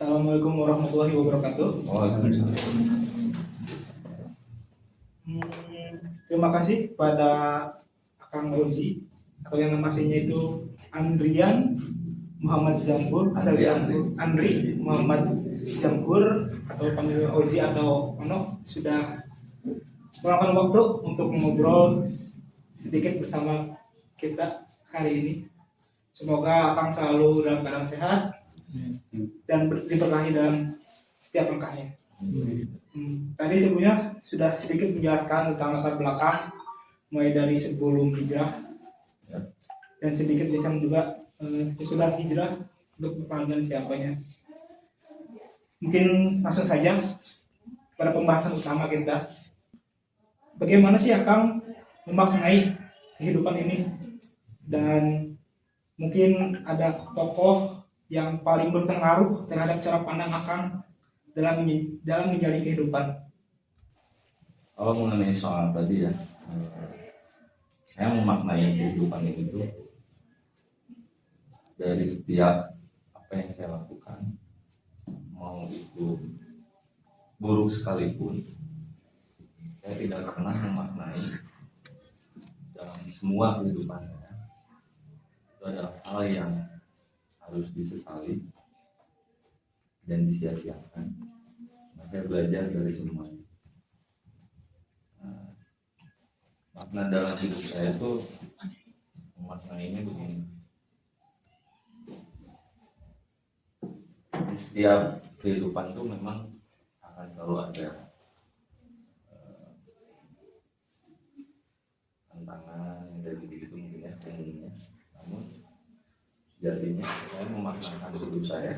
Assalamualaikum warahmatullahi wabarakatuh. Terima kasih kepada Akang Ozi atau yang nama aslinya itu Andrian Muhammad Zampur, asal Zampur, Andri Muhammad Zampur atau panggil Ozi atau Ono, sudah meluangkan waktu untuk mengobrol sedikit bersama kita hari ini. Semoga Akang selalu dalam keadaan sehat dan diberkahi dalam setiap langkahnya. Tadi sebelumnya sudah sedikit menjelaskan tentang latar belakang mulai dari sebelum hijrah dan sedikit bisa juga sesudah hijrah untuk panggilan siapanya. Mungkin langsung saja pada pembahasan utama kita. Bagaimana sih Akang memaknai kehidupan ini, dan mungkin ada tokoh yang paling berpengaruh terhadap cara pandang Akang dalam menjalani kehidupan. Kalau mengenai soal tadi ya, saya memaknai kehidupan ini tuh dari setiap apa yang saya lakukan, mau itu buruk sekalipun, saya tidak pernah memaknai dalam semua kehidupan saya itu adalah hal yang harus disesali dan disia-siakan. Saya belajar dari semuanya. Makna dalam hidup saya itu memaknainya begini: di setiap kehidupan itu memang akan selalu ada tantangan yang dari begitu mungkin ya umumnya. Namun jadinya saya memaknakan hidup saya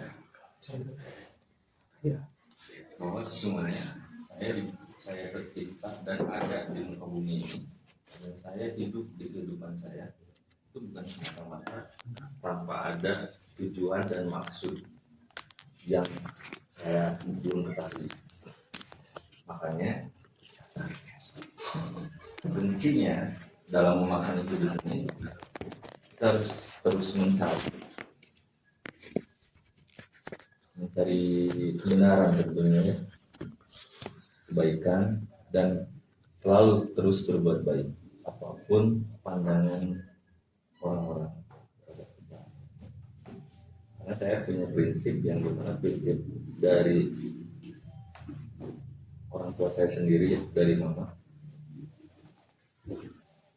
bahwa sesungguhnya saya tercipta dan ada di muka bumi ini, dan saya hidup di kehidupan saya itu bukan semata-mata tanpa ada tujuan dan maksud yang saya belum ketahui. Makanya kuncinya dalam memaknai hidup ini, kita harus terus mencari kebenaran tentunya, kebaikan, dan selalu terus berbuat baik apapun pandangan orang-orang. Karena saya punya prinsip yang dimana prinsip dari orang tua saya sendiri, dari mama.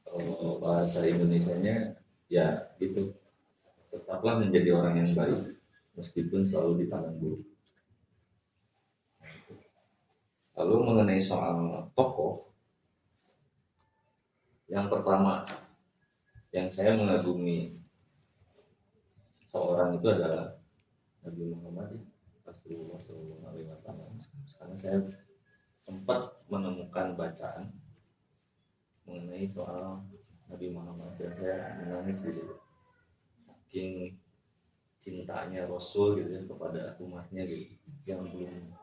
Kalau bahasa Indonesianya ya itu, tetaplah menjadi orang yang baik meskipun selalu dipandang buruk. Lalu mengenai soal tokoh, yang pertama yang saya mengagumi seorang itu adalah Nabi Muhammad Rasulullah SAW. Karena saya sempat menemukan bacaan mengenai soal Nabi Muhammad dan saya menangis di situ. Saking cintanya Rasul gitu ya kepada umatnya gitu, yang belum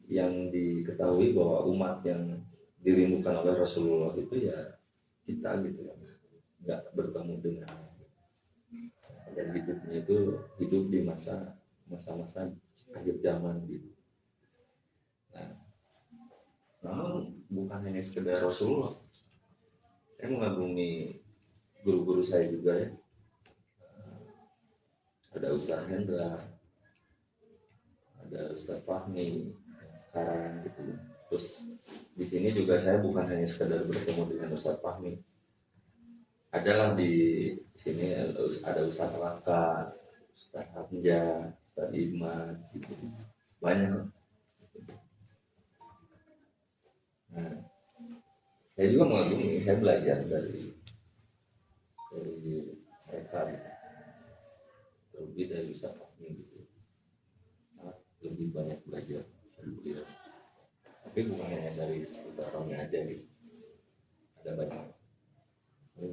yang diketahui bahwa umat yang dirindukan oleh Rasulullah itu ya kita gitu ya, nggak bertemu dengan, dan hidupnya itu hidup di masa-masa akhir zaman gitu. Nah, namun bukan hanya sekedar Rasulullah, saya mengagumi guru-guru saya juga ya. Ada Ustaz Hendra, ada Ustaz Fahmi sekarang gitu. Terus di sini juga saya bukan hanya sekedar bertemu dengan Ustaz Fahmi. Adalah di sini ada Ustaz Raka, Ustaz Hamja, Ustaz Iman gitu. Banyak. Nah, saya juga mengagumi, saya belajar dari mereka gitu. Lebih dari Ustaz Fahmi gitu, sangat lebih banyak belajar dari beliau. Tapi bukan hanya dari seputar orangnya aja gitu, ada banyak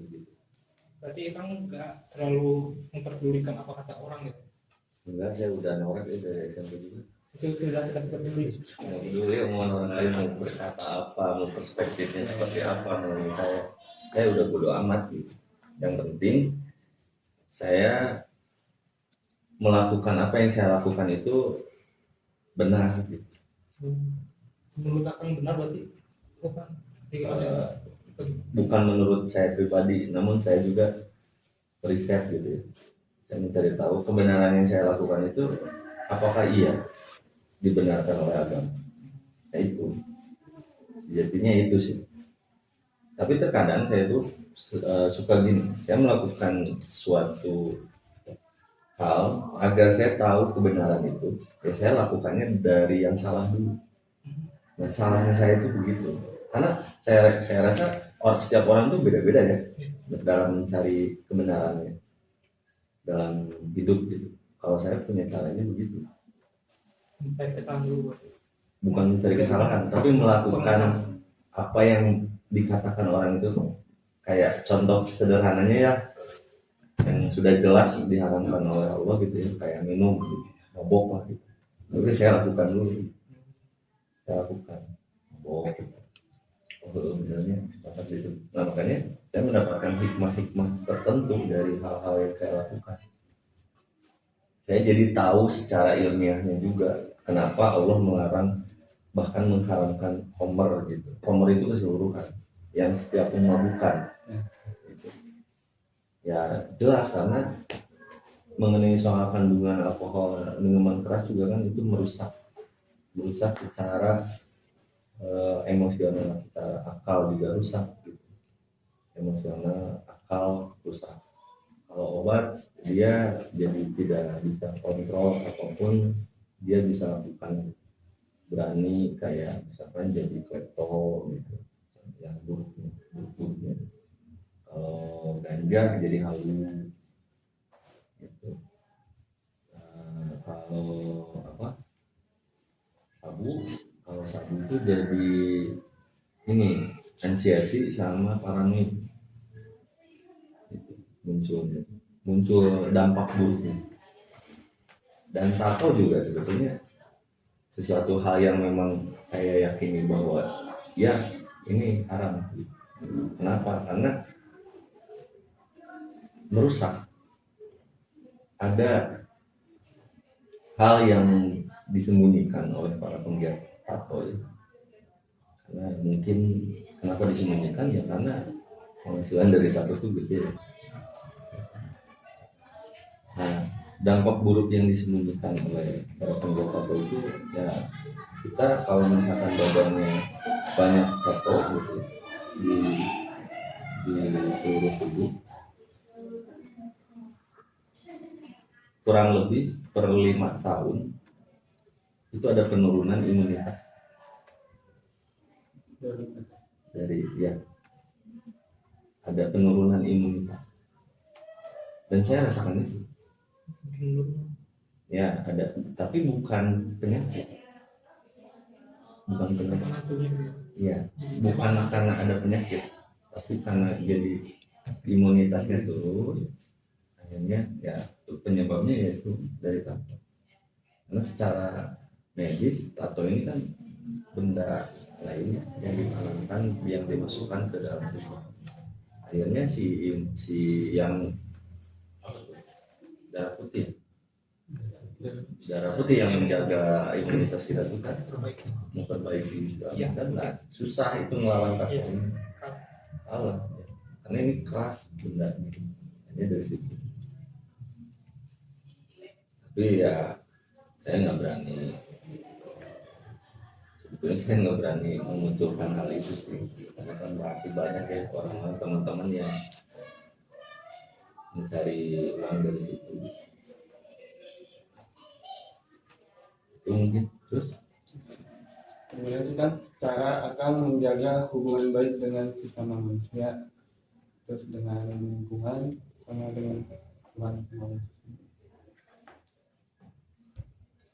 gitu. Berarti Akang nggak terlalu memperdulikan apa kata orang gitu? Enggak, saya udah norak ya dari SMP juga. Itu sudah tidak peduli. Dulu ya mau orang lain mau berkata apa, mau perspektifnya seperti apa menurut saya udah bodo amat gitu. Yang penting saya melakukan apa yang saya lakukan itu benar gitu. Menurut Akang benar berarti bukan ketika saya Bukan menurut saya pribadi, namun saya juga riset gitu ya. Saya mencari tahu kebenaran yang saya lakukan itu apakah iya dibenarkan oleh agama. Ya itu, jadinya itu sih. Tapi terkadang saya tuh suka gini, saya melakukan suatu hal agar saya tahu kebenaran itu, ya saya lakukannya dari yang salah dulu. Nah, salahnya saya itu begitu, karena saya rasa setiap orang tuh beda-beda ya dalam mencari kebenarannya dalam hidup gitu. Kalau saya punya caranya begitu, mencari kesalahan dulu berarti. bukan mencari kesalahan, tapi melakukan apa yang dikatakan orang itu. Kayak contoh sederhananya ya, yang sudah jelas diharamkan oleh Allah gitu ya, kayak minum, mabok lah gitu. Tapi saya lakukan dulu, saya lakukan mabok gitu. Oh misalnya dapat disebut. Nah makanya saya mendapatkan hikmah-hikmah tertentu dari hal-hal yang saya lakukan. Saya jadi tahu secara ilmiahnya juga kenapa Allah melarang, bahkan mengharamkan homer gitu. Homer itu keseluruhan, yang setiap memabukkan. Gitu. Ya jelas, karena mengenai soal kandungan alkohol, minuman keras juga kan itu merusak secara emosional, secara akal juga rusak gitu. Emosional, akal rusak. Kalau obat dia jadi tidak bisa kontrol apapun, dia bisa lakukan, berani kayak misalkan jadi klepto gitu, yang buruk-buruknya. Kalau ganja jadi halu gitu. Kalau apa, kalau sabu itu jadi ini anxiety sama paranoid gitu, muncul dampak buruknya. Dan tato juga sebetulnya sesuatu hal yang memang saya yakini bahwa ya ini haram. Kenapa? Karena merusak. Ada hal yang disembunyikan oleh para penggiat tato ya. Karena mungkin kenapa disembunyikan ya karena penghasilan dari tato itu gede. Nah, dampak buruk yang disembunyikan oleh para penggiat tato itu ya, kita kalau misalkan badannya banyak tato gitu di seluruh tubuh, kurang lebih per 5 tahun itu ada penurunan imunitas dari ya, ada penurunan imunitas, dan saya rasakan itu. Ya ada, tapi bukan penyakit, ya bukan karena ada penyakit, tapi karena jadi imunitasnya turun, akhirnya ya penyebabnya yaitu dari tato. Karena secara medis tato ini kan benda lainnya yang ditanamkan, yang dimasukkan ke dalam tubuh. Akhirnya si yang darah putih yang menjaga imunitas kita itu kan memperbaiki ya, dan susah itu melawan tato ini. Kalah karena ini keras bendanya, hanya dari situ. Tapi ya saya nggak berani, sebetulnya saya nggak berani memunculkan hal itu sih, karena kan masih banyak ya orang-orang, teman-teman yang mencari uang dari situ. Itu mungkin. Terus kemudian sih kan cara akan menjaga hubungan baik dengan sesama manusia, terus dengan lingkungan sama dengan Tuhan semua.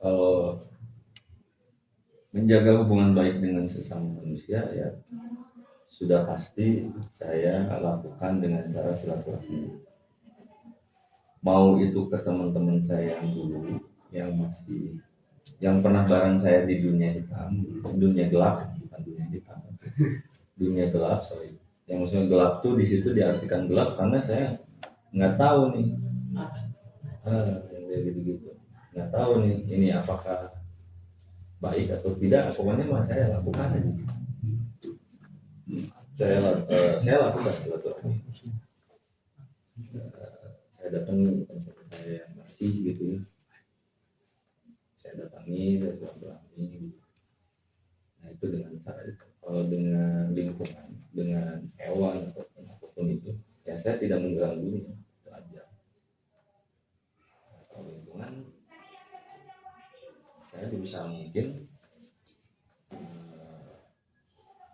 kalau menjaga hubungan baik dengan sesama manusia ya sudah pasti saya lakukan dengan cara silaturahmi. Mau itu ke teman-teman saya yang dulu, yang pernah bareng saya di dunia hitam, dunia gelap, bukan dunia hitam, dunia gelap, sorry. Yang maksudnya gelap tuh di situ diartikan gelap karena saya nggak tahu nih yang kayak gitu-gitu. Nggak tahu nih ini apakah baik atau tidak, pokoknya mah saya lakukan aja. Saya lakukan silaturahmi. Saya datangi tempat saya yang masih gitu ya. Saya datangi, saya silaturahmi. Nah itu dengan cara itu. Kalau dengan lingkungan, dengan hewan ataupun apapun itu, ya saya tidak mengganggunya. Itu aja. Nah, kalau lingkungan, saya berusaha mungkin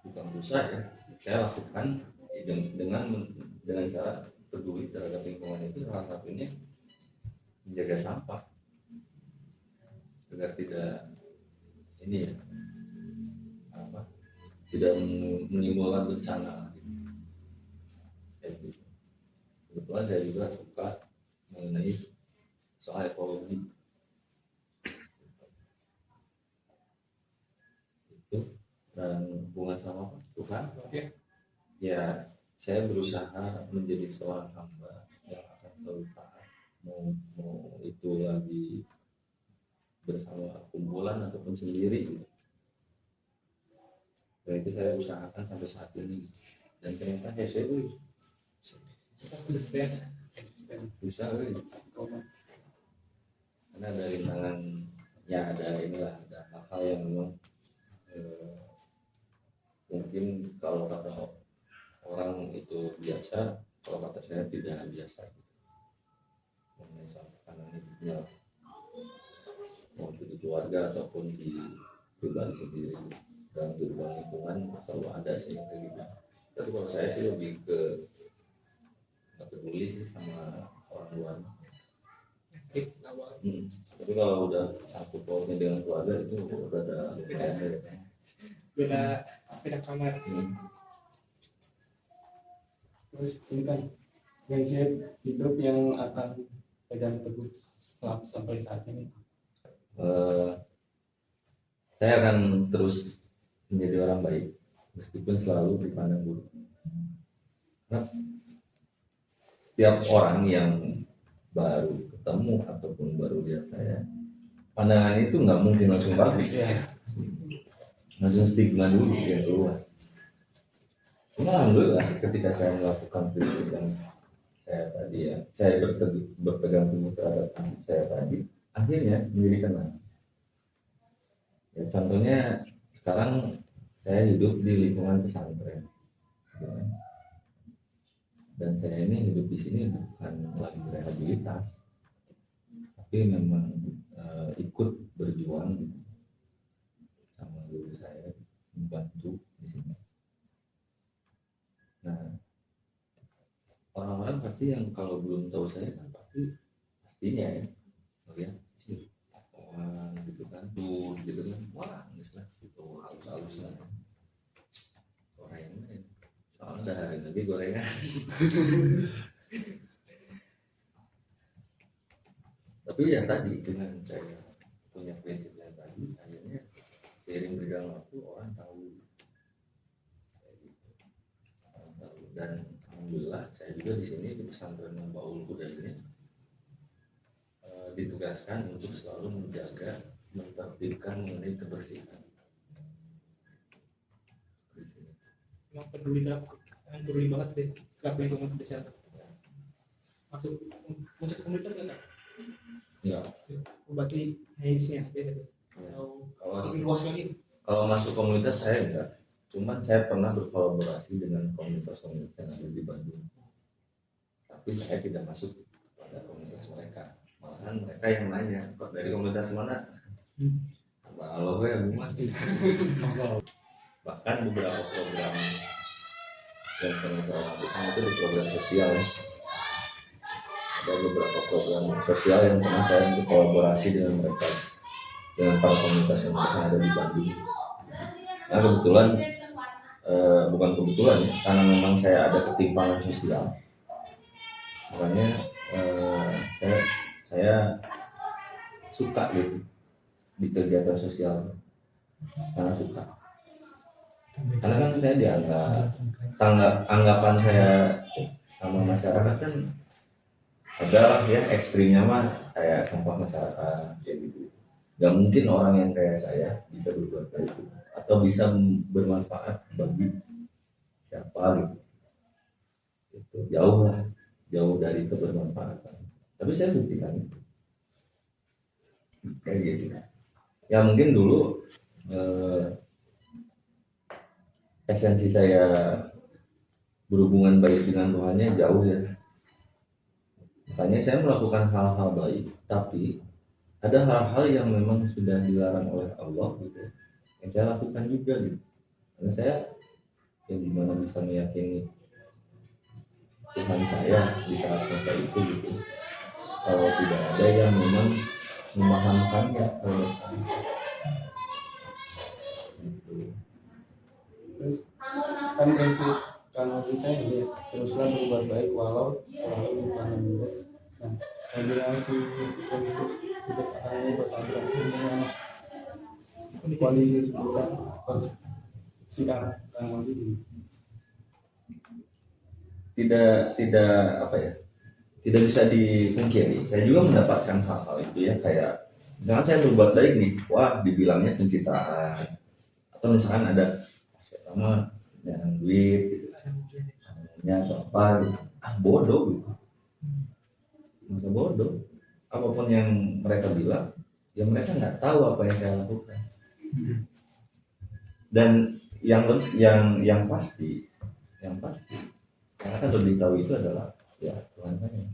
bukan berusaha ya, saya lakukan dengan cara peduli terhadap lingkungan itu, salah satunya menjaga sampah agar tidak ini ya apa tidak menimbulkan bencana gitu. Kebetulan saya juga suka mengenai soal ekologi itu dan hubungan sama Tuhan. Ya saya berusaha menjadi seorang hamba yang akan selalu taat, mau itu lagi bersama kumpulan ataupun sendiri gitu. Dan itu saya usahakan sampai saat ini, dan ternyata saya bisa karena dari tangan ya ada inilah, ada hal-hal yang memang mungkin kalau kata orang itu biasa, kalau kata saya tidak biasa gitu. Mengenai soal tekanan hidupnya, mau itu di keluarga ataupun di pribadi sendiri, dalam kehidupan lingkungan selalu ada sih kayak gitu. Tapi kalau saya sih lebih ke nggak peduli sih sama orang luar. Tapi kalau udah sangkut pautnya dengan keluarga itu udah ada beda kamar. Terus ini kan prinsip hidup yang akan pegang teguh sampai saat ini. Saya akan terus menjadi orang baik meskipun selalu dipandang buruk. Nah, setiap orang yang baru ketemu ataupun baru lihat saya, pandangan itu nggak mungkin langsung bagus ya, langsung stigma dulu yang keluar. Cuma alhamdulillah ketika saya melakukan prinsip yang saya tadi ya, saya berpegang teguh terhadap saya tadi, akhirnya menjadi kenal. Ya, contohnya sekarang saya hidup di lingkungan pesantren, dan saya ini hidup di sini bukan lagi rehabilitas, tapi memang ikut berjuang sama guru saya, membantu di sini. Nah, orang-orang pasti yang kalau belum tahu saya kan pastinya ya, lihat sih orang gitu kan, tuh gitu kan, wah misalnya itu halus-halus lah, gorengan, soalnya udah hari lagi gorengan. Tapi ya tadi dengan saya punya prinsip yang tadi, akhirnya seiring berjalan waktu orang tahu, dan alhamdulillah saya juga di sini di pesantren Baul Huda ini ditugaskan untuk selalu menjaga, menertibkan mengenai kebersihan. Memang peduli banget deh terhadap lingkungan kesehatan. Masuk komunitas nggak? Enggak. Berarti hanya Kalau lebih luas lagi. Kalau masuk komunitas saya enggak. Cuman saya pernah berkolaborasi dengan komunitas-komunitas yang ada di Bandung. Tapi saya tidak masuk pada komunitas mereka. Malahan mereka yang nanya, kok dari komunitas mana? Kalau gue yang mati. Bahkan beberapa program yang pernah saya lakukan itu di program sosial. Ada beberapa program sosial yang pernah saya berkolaborasi dengan mereka, dengan para komunitas yang ada di Bandung. Nah kebetulan bukan kebetulan ya, karena memang saya ada ketimpangan sosial, makanya saya suka gitu di kegiatan sosial, sangat suka. Karena kan saya dianggap anggapan saya sama masyarakat kan Ada ya ekstrimnya mah kayak sampah masyarakat kayak gitu. Gak mungkin orang yang kayak saya bisa berbuat kayak itu atau bisa bermanfaat bagi siapa gitu. Itu jauh lah, jauh dari kebermanfaatan. Tapi saya buktikan itu kayak gitu. Ya mungkin dulu esensi saya berhubungan baik dengan Tuhannya jauh ya. Makanya saya melakukan hal-hal baik, tapi ada hal-hal yang memang sudah dilarang oleh Allah gitu, yang saya lakukan juga gitu. Karena saya yang dimana bisa meyakini Tuhan saya di saat masa itu gitu. Kalau tidak ada yang memang memahamkannya gitu. Terus kan prinsip kalau kita ini teruslah berbuat baik walau selalu dipandang buruk. Nah, kombinasi prinsip hidup akan bertambah dengan kondisi sekitar sikap Kang Wadi ini. Tidak apa ya, tidak bisa dipungkiri. Saya juga mendapatkan hal-hal itu ya, kayak misalkan saya berbuat baik nih, wah dibilangnya pencitraan, atau misalkan ada sama dengan duit gitu, atau apa gitu. Bodoh gitu, masa bodoh. Apapun yang mereka bilang, ya mereka nggak tahu apa yang saya lakukan. Dan yang pasti yang akan lebih tahu itu adalah ya Tuhan saya.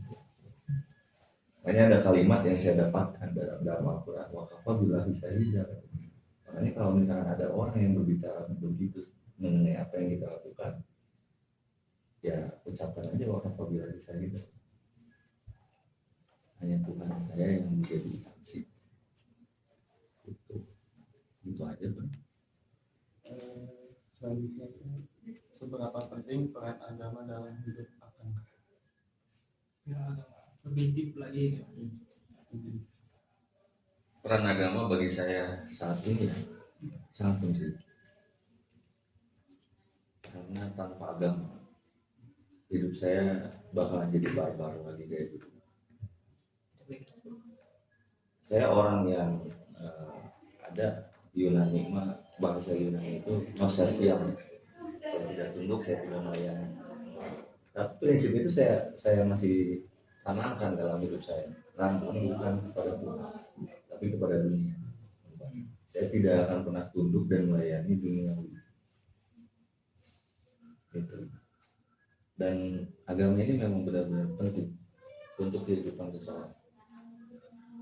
Makanya ada kalimat yang saya dapatkan dalam Al-Quran, wakafa billahi syahida. Makanya kalau misalkan ada orang yang berbicara begitu mengenai apa yang kita lakukan, ya ucapkan aja wakafa billahi syahida. Hanya Tuhan saya yang menjadi saksi. Itu aja Bang. Selanjutnya seberapa penting peran agama dalam hidup Akang? Ya, lebih deep lagi ya. Peran agama bagi saya saat ini ya, sangat penting. Karena tanpa agama hidup saya bakalan jadi barbar lagi kayak gitu. Saya orang yang ada Yunani mah, bahasa Yunani itu no serviam. Saya tidak tunduk, saya tidak melayani. Tapi prinsip itu saya masih tanamkan dalam hidup saya. Namun bukan kepada Tuhan, tapi kepada dunia. Saya tidak akan pernah tunduk dan melayani dunia. Gitu. Dan agama ini memang benar-benar penting untuk kehidupan seseorang.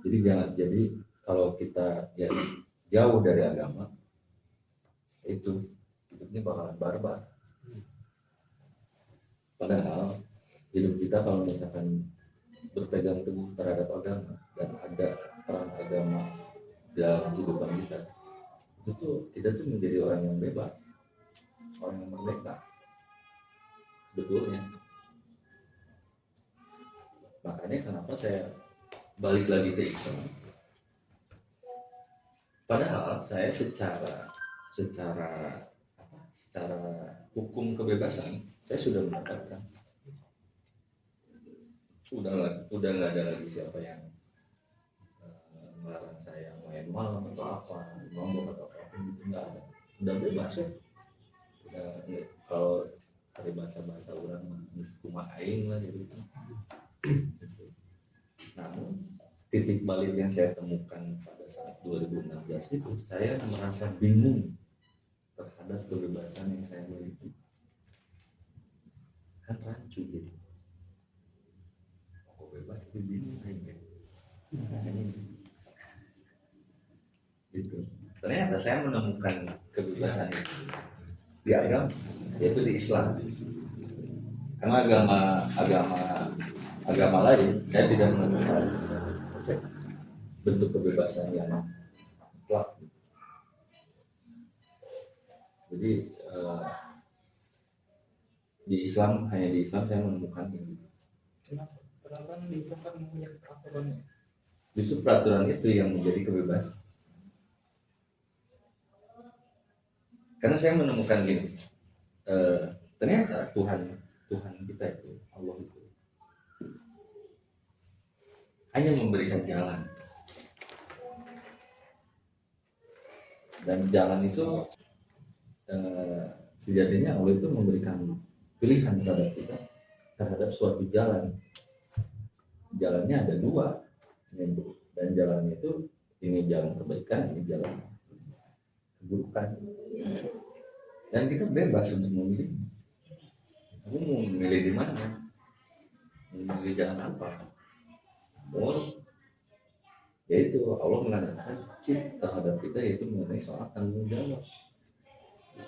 Jadi kalau kita ya jauh dari agama, itu hidupnya bakalan barbar. Padahal hidup kita kalau misalkan berpegang teguh terhadap agama dan ada peran agama dalam kehidupan kita, kita tuh menjadi orang yang bebas, orang yang merdeka sebetulnya. Makanya kenapa saya balik lagi ke Islam. Padahal saya secara hukum kebebasan saya sudah mendapatkan. Udah nggak ada lagi siapa yang melarang saya main malam atau apa, ngomong atau apa gitu, nggak ada. Udah bebas ya. Kalau dari bahasa orang cuma aing lah gitu. Namun titik balik yang saya temukan pada saat 2016 itu, saya merasa bingung terhadap kebebasan yang saya miliki. Kan rancu gitu. Kok bebas tapi bingung aja. Gitu. Ternyata saya menemukan kebebasan itu di agama, yaitu di Islam. Karena agama lain saya tidak menemukan bentuk kebebasan yang mutlak. Jadi di Islam, hanya di Islam saya menemukan ini. Kenapa di Islam kan punya peraturannya? Justru peraturan itu yang menjadi kebebasan. Karena saya menemukan gini, ternyata Tuhan kita itu, Allah itu hanya memberikan jalan. Dan jalan itu sejatinya Allah itu memberikan pilihan terhadap kita terhadap suatu jalan. Jalannya ada dua, dan jalannya itu ini jalan kebaikan, ini jalan keburukan. Dan kita bebas untuk memilih. Kamu mau memilih di mana? Memilih jalan apa? Yaitu Allah mengatakan cip terhadap kita yaitu mengenai soal tanggung jawab.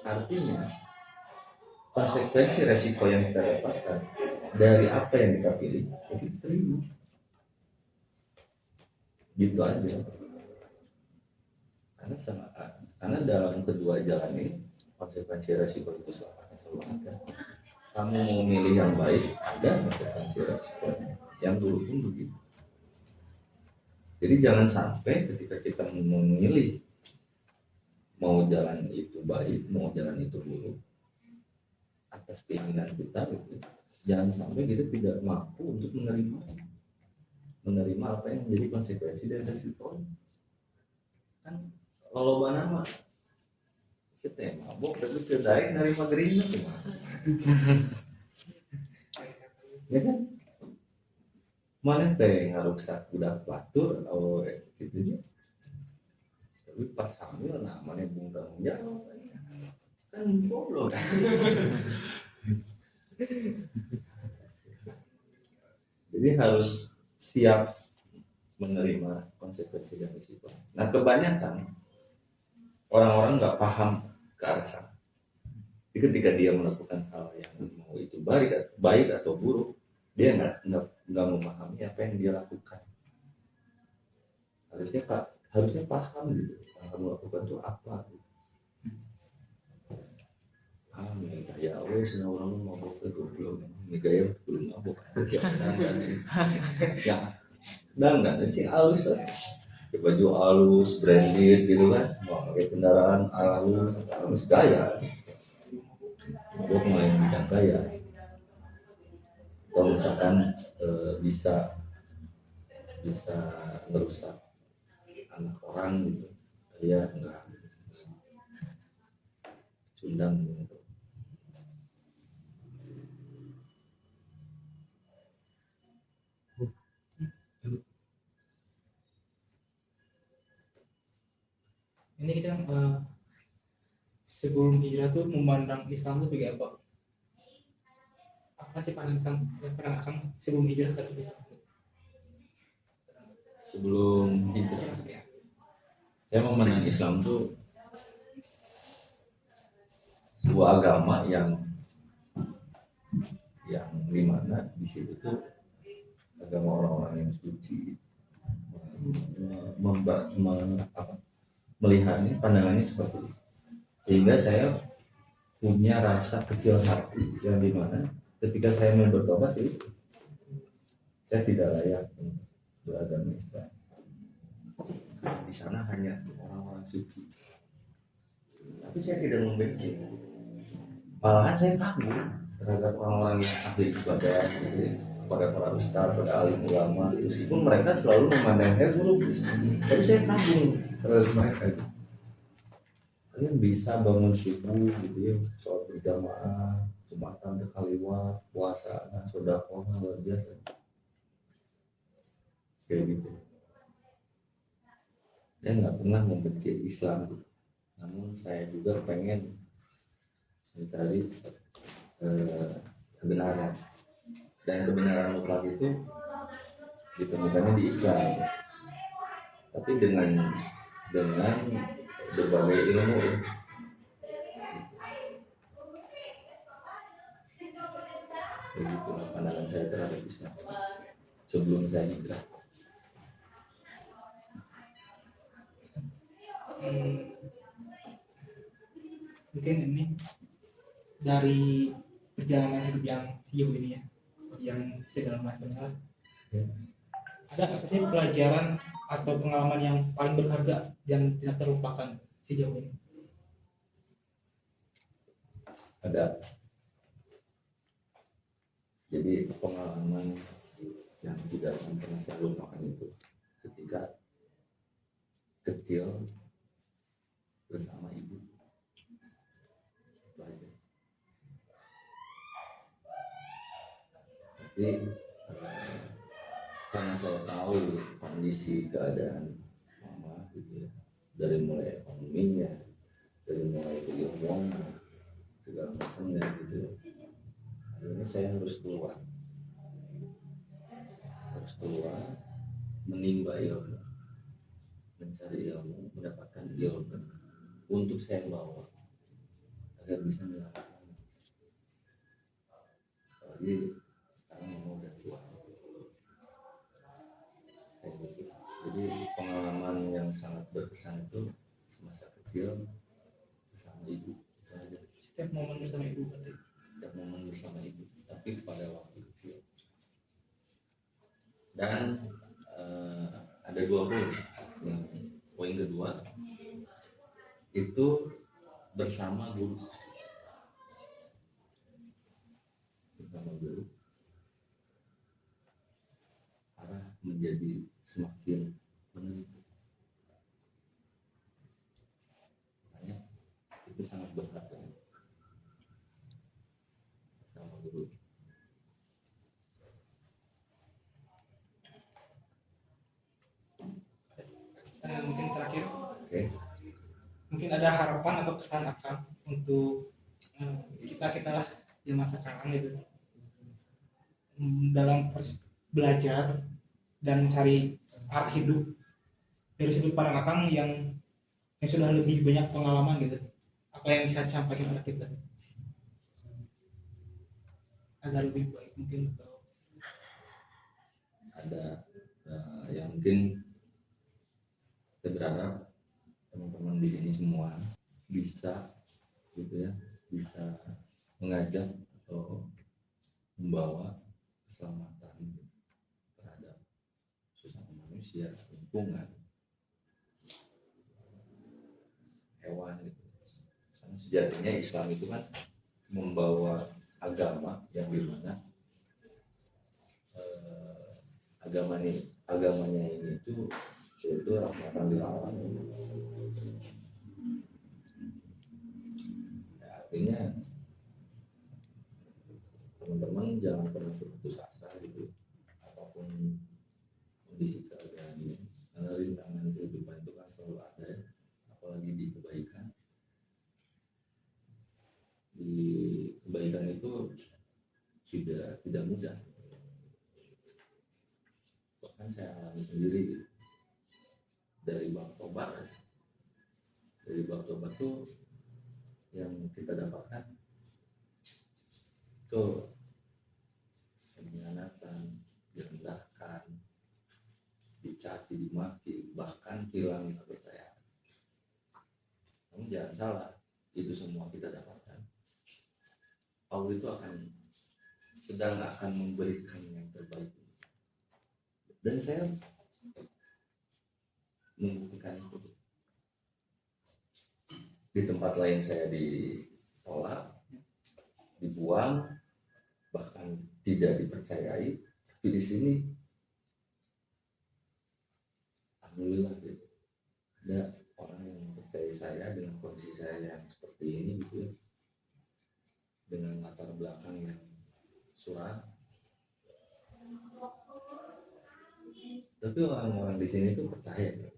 Artinya konsekuensi resiko yang kita dapatkan dari apa yang kita pilih ya kita terima. Gitu aja. Karena dalam kedua jalan ini konsekuensi resiko itu selalu ada. Kamu mau milih yang baik, ada konsekuensi resikonya. Yang buruk pun begitu. Jadi jangan sampai ketika kita memilih mau jalan itu baik, mau jalan itu buruk atas keinginan kita, gitu. Jangan sampai kita tidak mampu untuk menerima apa yang menjadi konsekuensi dari resiko. Kan kalau nama kita mabok tapi kedai nerima gerina gimana? Ya kan? Mana teh ngarusak budak batur atau gitu ya. Tapi pas hamil namanya bung tanggung jawab kan goblok. Jadi harus siap menerima konsekuensi dan risiko. Nah kebanyakan orang-orang nggak paham ke arah sana. Jadi ketika dia melakukan hal yang mau itu baik atau buruk, dia nggak memahami apa yang dia lakukan. Harusnya paham gitu yang kamu lakukan itu apa gitu. Gaya wes orang mabok itu belum gaya belum mabok ya dan cing halus lah baju halus branded gitu kan mau pakai kendaraan halus gaya mabok main bidang gaya. Kalau misalkan bisa merusak anak orang gitu, ya enggak sundang gitu. Ini kita sebelum hijrah tuh memandang Islam tuh kayak apa? Apa sih pandangan Islam sebelum hijrah tadi? Sebelum hijrah, saya memandang Islam tuh sebuah agama yang dimana di situ tuh agama orang-orang yang suci, melihatnya pandangannya seperti itu. Sehingga saya punya rasa kecil hati yang dimana ketika saya mau bertobat itu saya tidak layak beragama Islam. Di sana hanya orang-orang suci. Tapi saya tidak membenci. Malahan saya kagum terhadap orang-orang yang ahli ibadah, gitu, kepada para ustaz, pada alim ulama. Meskipun mereka selalu memandang saya buruk, tapi saya kagum terhadap mereka. Gitu. Kalian bisa bangun subuh, gitu ya, sholat berjamaah, jumatan berkaliwat, puasa, sedekah luar biasa. Kayak gitu. Saya nggak pernah membenci Islam, namun saya juga pengen mencari kebenaran, dan kebenaran mutlak itu ditemukannya di Islam, tapi dengan berbagai ilmu. Begitulah pandangan saya terhadap Islam sebelum saya hijrah. Mungkin ini dari perjalanan hidup yang sejauh ini ya, yang segala macamnya, ada apa sih pelajaran atau pengalaman yang paling berharga yang tidak terlupakan sejauh ini? Ada. Jadi pengalaman yang tidak pernah saya lupakan itu kecil bersama ibu. Itu aja. Tapi karena saya tahu kondisi keadaan mama gitu ya, dari mulai ekonominya, dari mulai keilmuannya, segala macamnya gitu, akhirnya saya harus keluar menimba ilmu, mencari ilmu, mendapatkan ilmu untuk saya bawa agar bisa menyelamatkan. Apalagi sekarang mau udah tua kayak gitu. Jadi pengalaman yang sangat berkesan itu semasa kecil bersama ibu. Itu aja. Setiap momen bersama ibu berarti. Setiap momen bersama ibu, tapi pada waktu kecil. Dan ada dua poin. Yang poin kedua itu bersama guru. Arah menjadi semakin menentu. Makanya itu sangat berharga sama guru. Mungkin terakhir, Oke. mungkin ada harapan atau pesan akan untuk kita lah di masa sekarang gitu, dalam belajar dan mencari arah hidup dari sudut pandang Akang yang sudah lebih banyak pengalaman gitu. Apa yang bisa disampaikan kepada kita agar lebih baik mungkin, atau Ada yang mungkin saya berharap teman-teman di sini semua bisa gitu ya, bisa mengajak atau membawa keselamatan terhadap sesama manusia, lingkungan, hewan gitu. Karena sejatinya Islam itu kan membawa agama yang dimana agamanya ini itu yaitu rahmatan lil alamin. Ya, artinya teman-teman jangan pernah berputus asa gitu, apapun kondisi keadaannya, karena rintangan kehidupan itu kan selalu ada ya. Apalagi di kebaikan itu tidak mudah. Bahkan saya alami sendiri gitu. Dari bab tobat tuh yang kita dapatkan tuh pengkhianatan, direndahkan, dicaci, dimaki, bahkan hilang kepercayaan. Namun jangan salah, itu semua kita dapatkan. Allah itu sedang akan memberikan yang terbaik. Dan saya membuktikan itu. Di tempat lain saya ditolak, dibuang, bahkan tidak dipercayai, tapi di sini alhamdulillah gitu. Ada orang yang mempercayai saya dengan kondisi saya yang seperti ini gitu ya, dengan latar belakang yang suram. Tapi orang-orang di sini tuh percaya gitu.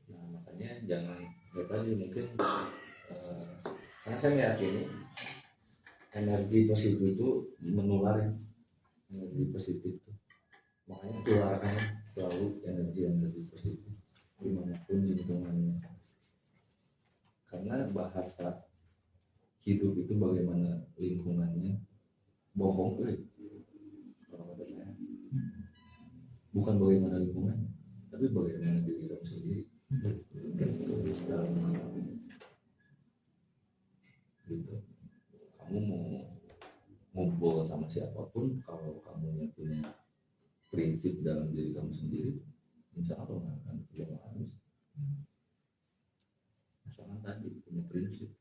Nah makanya jangan ya tadi mungkin karena saya meyakini energi positif itu menular, energi positif itu makanya keluarkan selalu energi positif dimanapun lingkungannya, karena bahasa hidup itu bagaimana lingkungannya bohong kalau kata saya, bukan bagaimana lingkungannya tapi bagaimana diri kamu sendiri dalam mengalami gitu. Kamu mau ngobrol sama siapapun, kalau kamu punya prinsip dalam diri kamu sendiri, insya Allah nggak akan ketemu harus. Masalah tadi punya prinsip.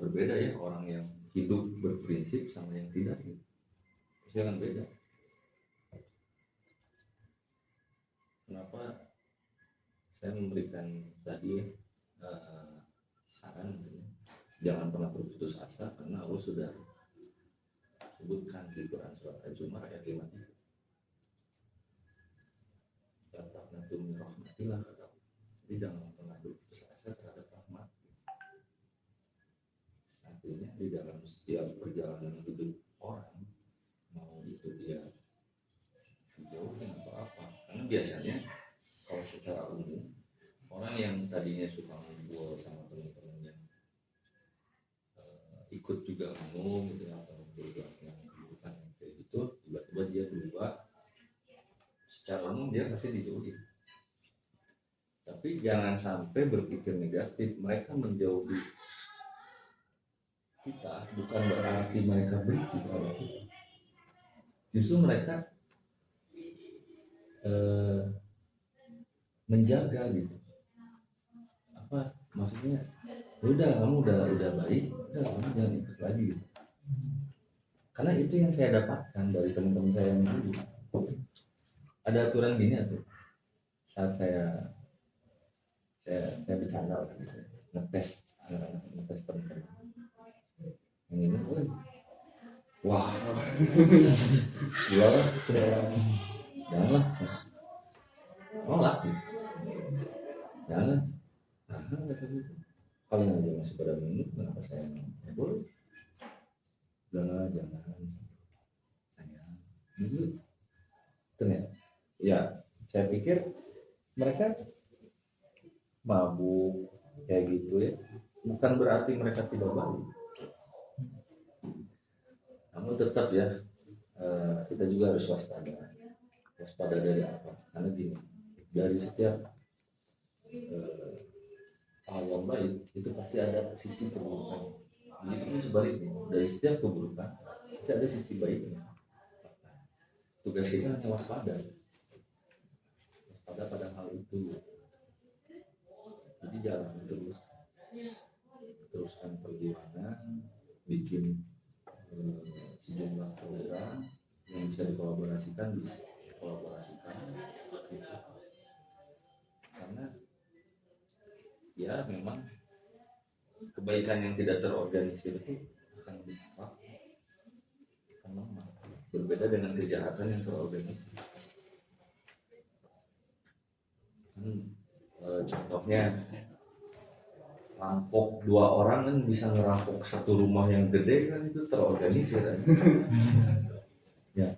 Berbeda ya orang yang hidup berprinsip sama yang tidak. Pasti akan beda. kenapa saya memberikan tadi saran gitu, jangan pernah berputus asa karena Allah sudah sebutkan di Quran surat Al-Zumar ayat 5. Tetap nanti rahmatillah kata. Jadi jangan pernah berputus asa terhadap rahmat. Artinya di dalam setiap perjalanan hidup orang, mau itu dia dijauhin atau apa, karena biasanya kalau secara umum orang yang tadinya suka ngumpul sama teman-teman yang ikut juga umum gitu atau juga yang kebutuhan kayak gitu, tiba-tiba dia berubah, secara umum dia pasti dijauhin. Tapi jangan sampai berpikir negatif, mereka menjauhi kita bukan berarti mereka benci pada kita. Justru mereka menjaga gitu. Apa maksudnya? Udah kamu udah baik, udah kamu jangan ikut lagi gitu. Karena itu yang saya dapatkan dari teman-teman saya yang dulu. Ada aturan gini tuh. Saat saya bercanda gitu, ngetes teman-teman. Yang ini, wah, sudah, janganlah, nolak, jangan. Kalian aja masih pada minum, kenapa saya nggak boleh? Jangan, sayang. Gitu. Ternyata, ya, saya pikir mereka mabuk kayak gitu ya, bukan berarti mereka tidak baik. Namun tetap ya, kita juga harus waspada. Waspada dari apa? Karena gini, dari setiap hal yang baik itu pasti ada sisi keburukan. Begitu pun sebaliknya, dari setiap keburukan pasti ada sisi baiknya. Tugas kita hanya waspada pada hal itu. Jadi jalan teruskan perjuangan, bikin sejumlah program yang bisa dikolaborasikan, karena ya memang kebaikan yang tidak terorganisir itu akan lebih cepat, akan lemah, berbeda dengan kejahatan yang terorganisir. Contohnya rampok 2 orang kan bisa ngerampok satu rumah yang gede kan, itu terorganisir kan? Ya.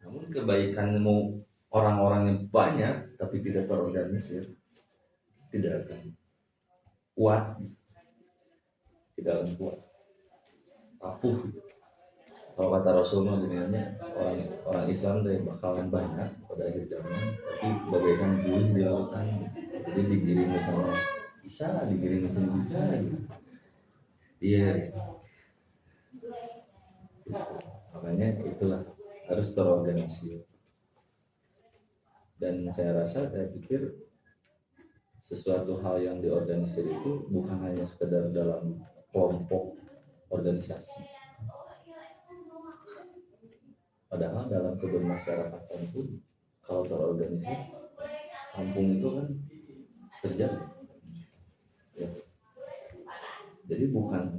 Namun kebaikanmu orang-orang yang banyak tapi tidak terorganisir tidak akan kuat, rapuh. Kalau kata Rasulullah sebenarnya orang Islam itu bakalan banyak pada akhir zaman, tapi bagaikan buih di lautan. Jadi digiring sama bisa, digiring sama bisa gitu. Iya. Makanya itulah harus terorganisir. Dan saya pikir sesuatu hal yang diorganisir itu bukan hanya sekedar dalam kelompok organisasi. Padahal dalam kebermasyarakatan pun kalau terorganisir, kampung itu kan terjaga. Ya. Jadi bukan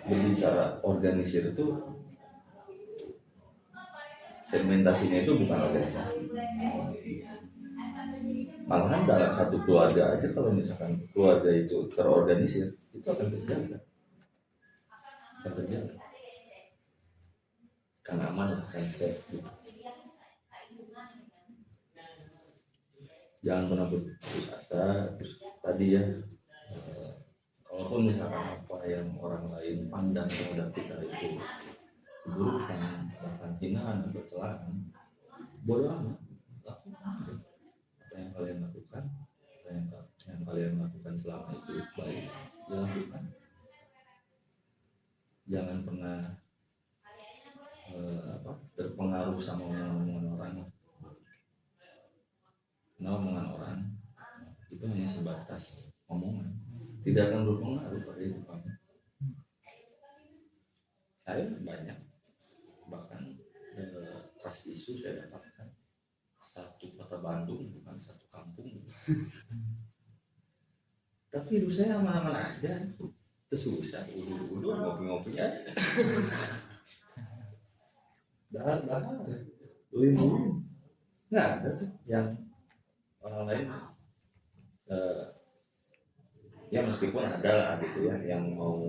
berbicara organisir itu segmentasinya itu bukan organisasi. Malahan dalam satu keluarga aja kalau misalkan keluarga itu terorganisir, itu akan terjaga. Kan aman lah, kan safe gitu. Jangan pernah berputus asa. Terus tadi ya, kalaupun misalkan apa yang orang lain pandang terhadap kita itu keburukan, bahkan hinaan atau celaan, bodoh amat, lakukan apa yang kalian lakukan, yang kalian lakukan selama itu baik, lakukan. Jangan pernah terpengaruh sama omongan orang. Karena omongan orang itu hanya sebatas omongan, tidak akan berpengaruh pada hidup kamu. Saya banyak, bahkan trust isu saya dapatkan 1/4 kota Bandung, bukan satu kampung. Tapi hidup saya aman-aman aja. Terus susah, udah ngopi-ngopi aja. Dah, beli nggak ada tuh yang orang lain. Ya meskipun ada lah gitu ya yang mau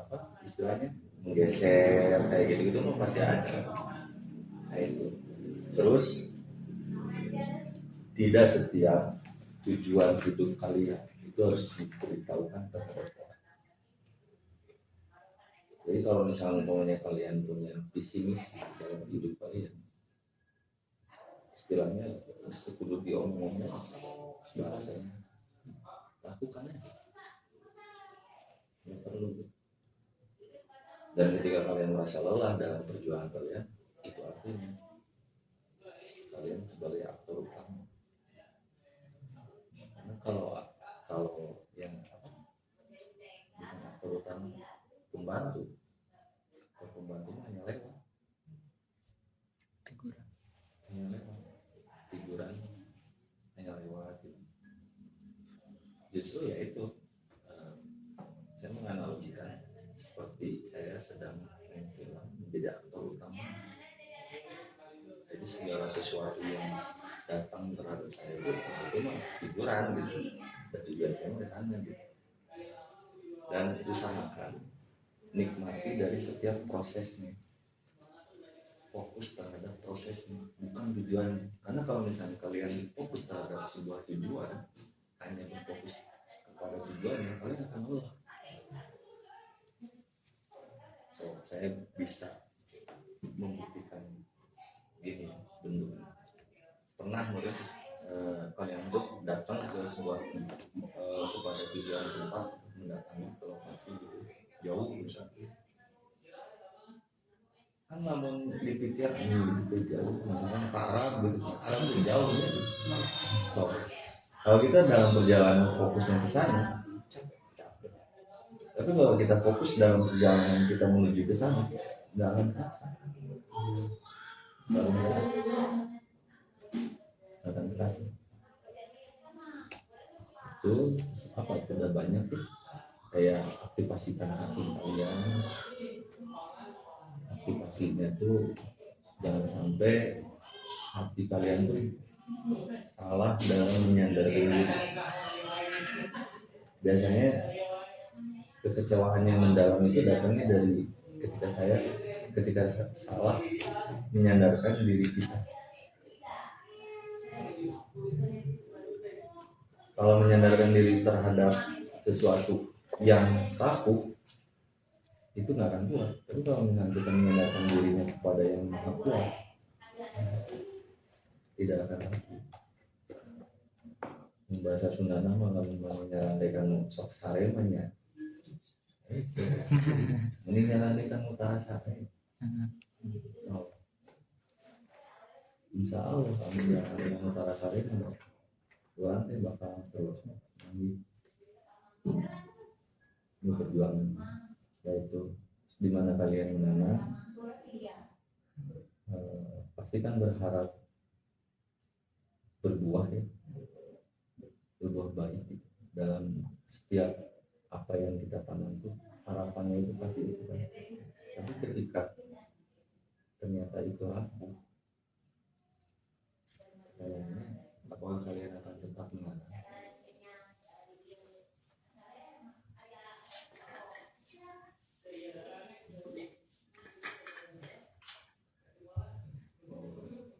apa istilahnya menggeser kayak gitu mah pasti ada. Nah itu. Terus tidak setiap tujuan hidup kalian itu harus diberitahukan terhadap orang. Jadi kalau misalnya kalian punya visi misi dalam hidup kalian, istilahnya mesti kudu diomongnya bahasanya, lakukan aja. Nggak perlu. Dan ketika kalian merasa lelah dalam perjuangan kalian, itu artinya kalian sebagai aktor utama. Karena kalau yang bukan aktor utama, pembantu hanya lewat figuran hanya lewat gitu. Justru ya itu saya menganalogikan seperti saya sedang main film menjadi aktor utama. Jadi segala sesuatu yang datang terhadap saya itu mah hiburan gitu. Dan tujuan saya ke sana gitu. Dan usahakan nikmati dari setiap prosesnya. Fokus terhadap prosesnya, bukan tujuannya. Karena kalau misalnya kalian fokus terhadap sebuah tujuan, hanya berfokus kepada tujuannya, kalian akan lelah. So, saya bisa membuktikan gini bentuknya. Pernah murid kalian untuk datang ke sebuah kepada tujuan tempat mendatangi ke lokasi gitu, jauh misalnya. Kan namun dipikir gitu jauh, misalkan ke Arab gitu, Arab itu jauh ya. So, kalau kita dalam perjalanan fokusnya ke sana, tapi kalau kita fokus dalam perjalanan kita menuju ke sana, nggak akan terasa. Akan terasa. Itu apa? Sudah banyak tuh kayak aktivasikan hati kalian. Aktivasinya tuh jangan sampai hati kalian tuh salah dalam menyandarkan diri. Biasanya kekecewaan yang mendalam itu datangnya dari ketika salah menyandarkan diri kita. Kalau menyandarkan diri terhadap sesuatu yang rapuh itu nggak akan kuat. Tapi kalau misalnya kita menyandarkan dirinya kepada yang maha kuat, tidak akan rapuh. Bahasa Sunda nama kalau menyarankan sok saremanya, menyarankan utara sare. Oh. Insya Allah kami yang utara sare orang teh bakal terus ini perjuangan, yaitu di mana kalian menanam, pastikan berharap berbuah ya, berbuah baik dalam setiap apa yang kita tanam itu, harapannya itu pasti itu kan. Tapi ketika ternyata itu rapuh, kayaknya apakah kalian akan tetap menanam?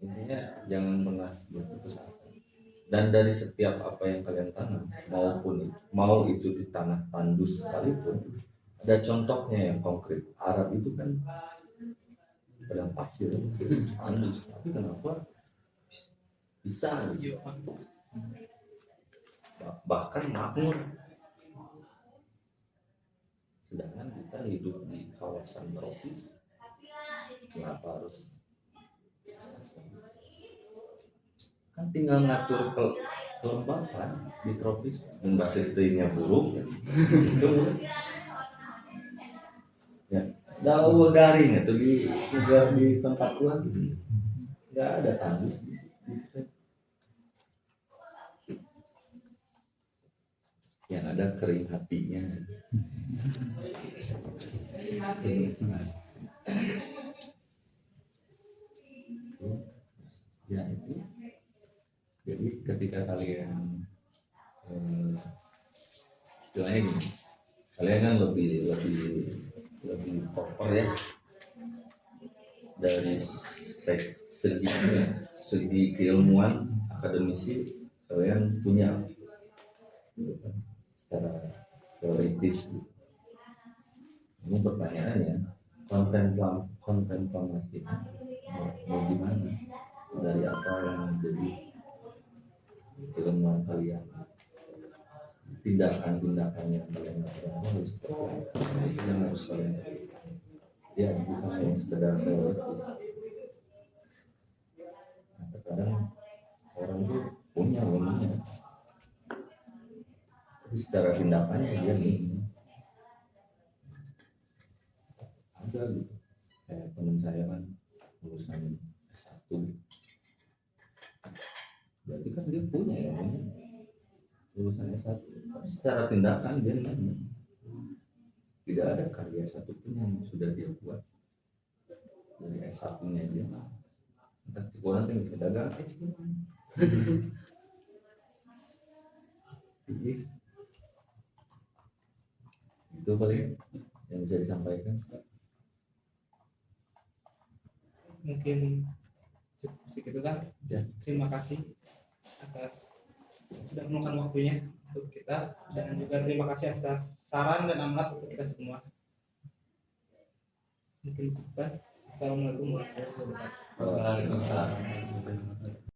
Intinya jangan pernah berputus asa. Dan dari setiap apa yang kalian tanam, mau itu di tanah tandus sekalipun, ada contohnya yang konkret. Arab itu kan padang pasir, tandus, tapi kenapa bisa gitu? Bahkan makmur. Sedangkan kita hidup di kawasan tropis, kenapa harus? Kan tinggal ngatur kelembapan di tropis, bahasa istrinya buruk itu ya daun garing itu di tempat tuan nggak ada tandus di situ. Yang ada kering hatinya. Ya itu. Jadi ketika kalian istilahnya gini, kalian kan lebih proper ya dari segi keilmuan akademisi, kalian punya gitu kan, secara teoritis gitu. Ini pertanyaannya, kontemplasi mau gimana, dari apa yang menjadi keilmuan kalian, tindakan yang kalian lakukan harus seperti apa, itu yang harus kalian lakukan. Ya bukan hanya sekedar teoritis. Nah, terkadang orang itu punya, tapi secara tindakannya dia nih ada gitu. Kayak teman saya kan lulusan S1, berarti kan dia punya ya, lulusan S1, tapi secara tindakan dia nih tidak ada karya satupun yang sudah dia buat dari S1-nya dia. Entah kurang tinggal ke dagang itu paling yang bisa disampaikan. Mungkin cukup segitu kan. Ya. Terima kasih atas sudah meluangkan waktunya untuk kita, dan juga terima kasih atas saran dan amanat untuk kita semua. Mungkin kita. Assalamualaikum warahmatullahi wabarakatuh. Waalaikumsalam.